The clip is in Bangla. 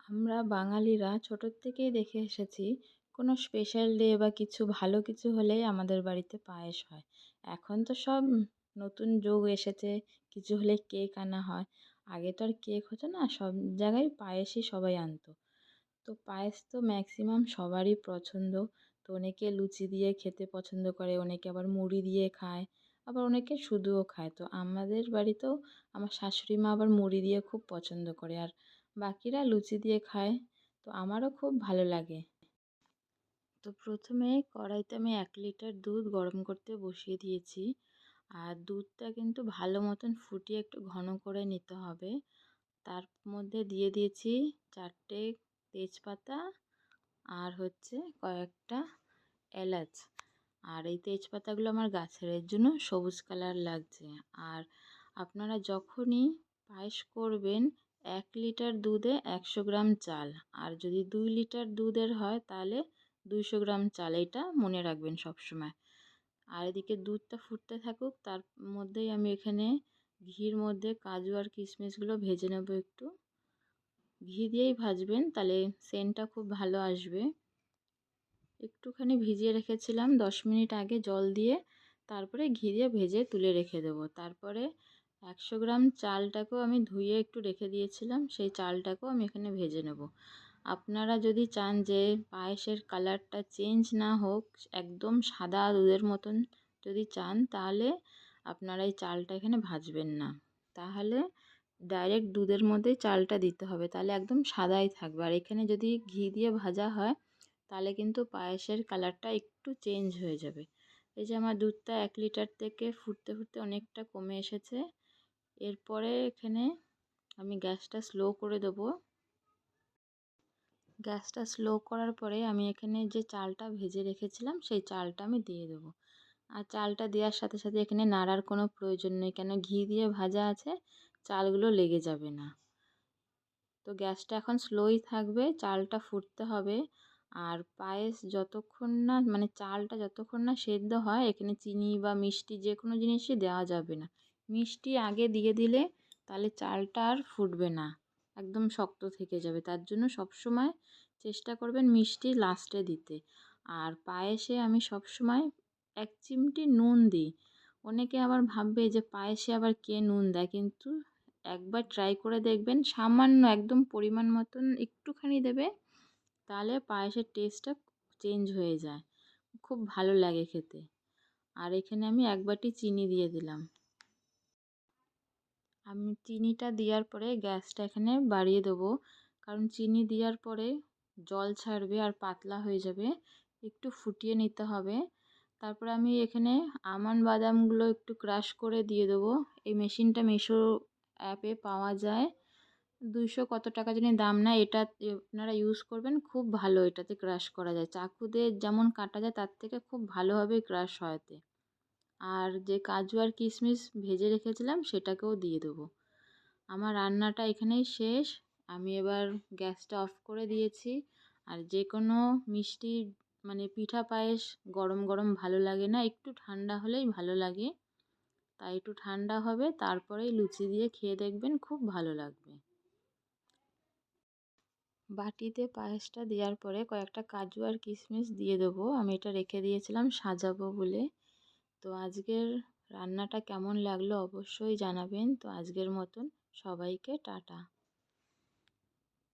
আমরা বাঙালিরা ছোটোর থেকেই দেখে এসেছি কোনো স্পেশাল ডে বা কিছু ভালো কিছু হলেই আমাদের বাড়িতে পায়েস হয়। এখন তো সব নতুন যুগ এসেছে, কিছু হলে কেক আনা হয়। আগে তো আর কেক হতো না, সব জায়গায় পায়েসই সবাই আনতো। তো পায়েস তো ম্যাক্সিমাম সবারই পছন্দ। তো অনেকে লুচি দিয়ে খেতে পছন্দ করে, অনেকে আবার মুড়ি দিয়ে খায়, আবার অনেকে শুধুও খায়। তো আমাদের বাড়িতেও আমার শাশুড়ি মা আবার মুড়ি দিয়ে খুব পছন্দ করে, আর বাকিরা লুচি দিয়ে খায়। তো আমারও খুব ভালো লাগে। তো প্রথমে কড়াইতে আমি 1 লিটার দুধ গরম করতে বসিয়ে দিয়েছি। আর দুধটা কিন্তু ভালো মতন ফুটিয়ে একটু ঘন করে নিতে হবে। তার মধ্যে দিয়ে দিয়েছি 4টে তেজপাতা আর হচ্ছে কয়েকটা এলাচ। আর এই তেজপাতাগুলো আমার গাছের, এর জন্য সবুজ কালার লাগছে। আর আপনারা যখনই পায়েস করবেন 1 লিটার দুধে 100 গ্রাম চাল, আর যদি 2 লিটার দুধের হয় তাহলে 200 গ্রাম চাল, এটা মনে রাখবেন সবসময়। আর এদিকে দুধটা ফুটতে থাকুক, তার মধ্যেই আমি এখানে ঘির মধ্যে কাজু আর কিশমিশগুলো ভেজে নেব একটু। ঘি দিয়েই ভাজবেন, তাহলে সেন্টটা খুব ভালো আসবে। একটুখানি ভিজিয়ে রেখেছিলাম 10 মিনিট আগে জল দিয়ে, তারপরে ঘি দিয়ে ভেজে তুলে রেখে দেবো। তারপরে 100 গ্রাম চালটাকেও আমি ধুয়ে একটু রেখে দিয়েছিলাম, সেই চালটাকেও আমি এখানে ভেজে নেব। আপনারা যদি চান যে পায়েসের কালারটা চেঞ্জ না হোক, একদম সাদা দুধের মতন যদি চান, তাহলে আপনারা এই চালটা এখানে ভাজবেন না। তাহলে ডাইরেক্ট দুধের মধ্যেই চালটা দিতে হবে, তাহলে একদম সাদাই থাকবে। আর এখানে যদি ঘি দিয়ে ভাজা হয় তাহলে কিন্তু পায়েসের কালারটা একটু চেঞ্জ হয়ে যাবে। এই যে আমার দুধটা 1 লিটার থেকে ফুটতে ফুটতে অনেকটা কমে এসেছে। এরপরে এখানে আমি গ্যাসটা স্লো করে দেবো। গ্যাসটা স্লো করার পরে আমি এখানে যে চালটা ভেজে রেখেছিলাম সেই চালটা আমি দিয়ে দেবো। আর চালটা দেওয়ার সাথে সাথে এখানে নাড়ার কোনো প্রয়োজন নেই, কেন ঘি দিয়ে ভাজা আছে, চালগুলো লেগে যাবে না। তো গ্যাসটা এখন স্লোই থাকবে, চালটা ফুটতে হবে। আর পায়েস যতক্ষণ না মানে চালটা যতক্ষণ না সেদ্ধ হয়, এখানে চিনি বা মিষ্টি যে কোনো জিনিসই দেওয়া যাবে না। মিষ্টি আগে দিয়ে দিলে তাহলে চালটা আর ফুটবে না, একদম শক্ত থেকে যাবে। তার জন্য সবসময় চেষ্টা করবেন মিষ্টি লাস্টে দিতে। আর পায়েসে আমি সবসময় 1 চিমটি নুন দিই। অনেকে আবার ভাববে যে পায়েসে আবার কে নুন দেয়, কিন্তু একবার ট্রাই করে দেখবেন, সামান্য একদম পরিমাণ মতন একটুখানি দেবে, তাহলে পায়েসের টেস্টটা চেঞ্জ হয়ে যায়, খুব ভালো লাগে খেতে। আর এখানে আমি 1 বাটি চিনি দিয়ে দিলাম। আমি চিনিটা দেওয়ার পরে গ্যাসটা এখানে বাড়িয়ে দেবো, কারণ চিনি দেওয়ার পরে জল ছাড়বে আর পাতলা হয়ে যাবে, একটু ফুটিয়ে নিতে হবে। তারপরে আমি এখানে আমন্ড বাদামগুলো একটু ক্রাশ করে দিয়ে দেবো। এই মেশিনটা মিশো অ্যাপে পাওয়া যায়, 200 কত টাকা জানি দাম নেয়। এটা আপনারা ইউজ করবেন, খুব ভালো, এটাতে ক্রাশ করা যায়, চাকু দিয়ে যেমন কাটা যায় তার থেকে খুব ভালোভাবে ক্রাশ হয় এতে। আর যে কাজু আর কিশমিশ ভেজে রেখেছিলাম সেটাকেও দিয়ে দেবো। আমার রান্নাটা এখানেই শেষ। আমি এবার গ্যাসটা অফ করে দিয়েছি। আর যে কোনো মিষ্টি মানে পিঠা পায়েস গরম গরম ভালো লাগে না, একটু ঠান্ডা হলেই ভালো লাগে। তাই একটু ঠান্ডা হবে, তারপরেই লুচি দিয়ে খেয়ে দেখবেন, খুব ভালো লাগবে। বাটিতে পায়েসটা দেওয়ার পরে কয়েকটা কাজু আর কিশমিশ দিয়ে দেবো, আমি এটা রেখে দিয়েছিলাম সাজাবো বলে। তো আজকের রান্নাটা কেমন লাগলো অবশ্যই জানাবেন। তো আজকের মতন সবাইকে টাটা।